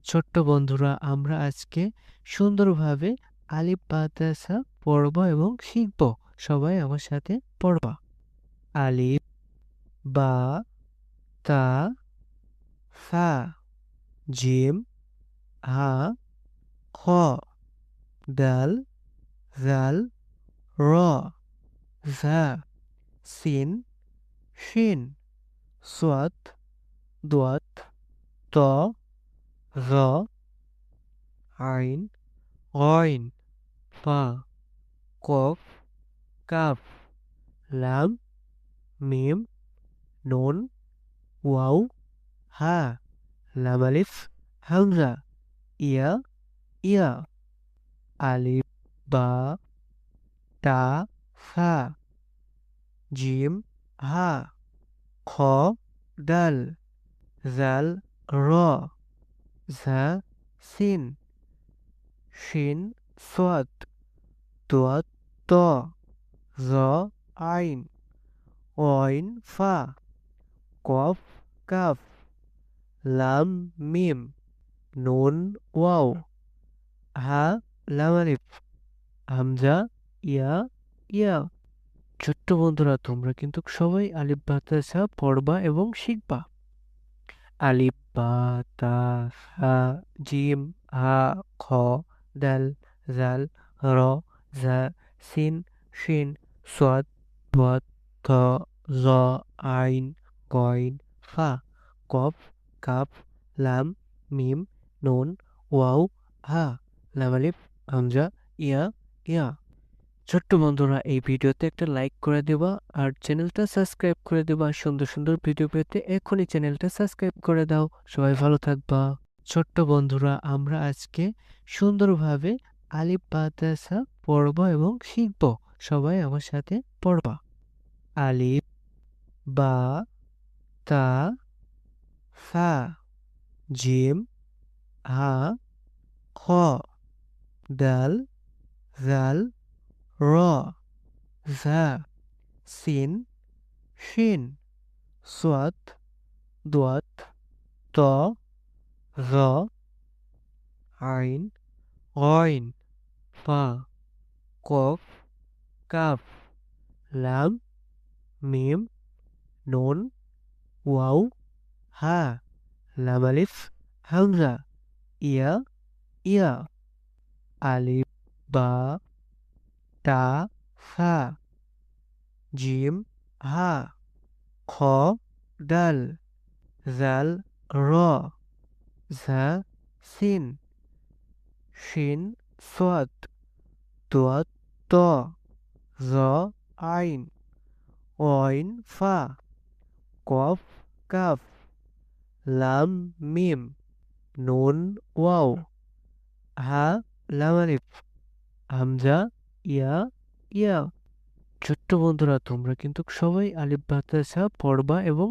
ছোট্ট বন্ধুরা, আমরা আজকে সুন্দরভাবে আলিফ বা তা সা পড়ব এবং শিখব। সবাই আমার সাথে পড়বা। আলিফ বা তা সা, জিম হা খ, দাল জাল র, ঝা সিন শিন, সাদ দাত ত, র, আইন গইন, ফা, কফ, কাফ, লাম, মিম, নুন, ওয়াও, হা, লাম আলিফ, হামজা, ইয়া, ইয়া। আলিফ বা তা সা, জিম হা খ, দাল জাল র, ঝা সিন শিন সাদ দাত ত, জ আইন গইন ফা, কফ কাফ, লাম মিম, নুন ওয়াও, হা লাম আলিফ, হামজা, ইয়া, ইয়া। ছোট্ট বন্ধুরা, তোমরা কিন্তু সবাই আলিফ বা তা সা পড়বা এবং শিখবা। আলিফ বা তা সা, জিম হা খ, দাল জাল র, ঝা সিন শিন সাদ দাত ত, জ আইন গইন ফা, কফ কাফ, লাম মিম, নুন ওয়াও, হা লাম আলিফ, হামজা, ইয়া, ইয়া। ছোট্ট বন্ধুরা, এই ভিডিওতে একটা লাইক করে দেবা আর চ্যানেলটা সাবস্ক্রাইব করে দেবা। সুন্দর সুন্দর ভিডিও পেতে এখনই চ্যানেলটা সাবস্ক্রাইব করে দাও। সবাই ভালো থাকবা। ছোট্ট বন্ধুরা, আমরা আজকে সুন্দরভাবে আলিফ বা তা সা পড়বো এবং শিখবো। সবাই আমার সাথে পড়বা। আলিফ বা তা সা, জিম হা খ, দাল জাল র, ঝা সিন শিন সাদ দাত ত, জ আইন গইন ফা, কফ কাফ, লাম মিম, নুন ওয়াও, হা লাম আলিফ, হামজা, ইয়া, ইয়া। আলিফ বা তা সা, জিম হা খ, দাল জাল র, ঝা সিন শিন সাদ দাত ত, জ আইন গইন ফা, কফ কাফ, লাম মিম, নুন ওয়াও, হা লাম আলিফ, হামজা, ইয়া, ইয়া। ছোট্ট বন্ধুরা, তোমরা কিন্তু সবাই আলিফ বা তা সা পড়বা এবং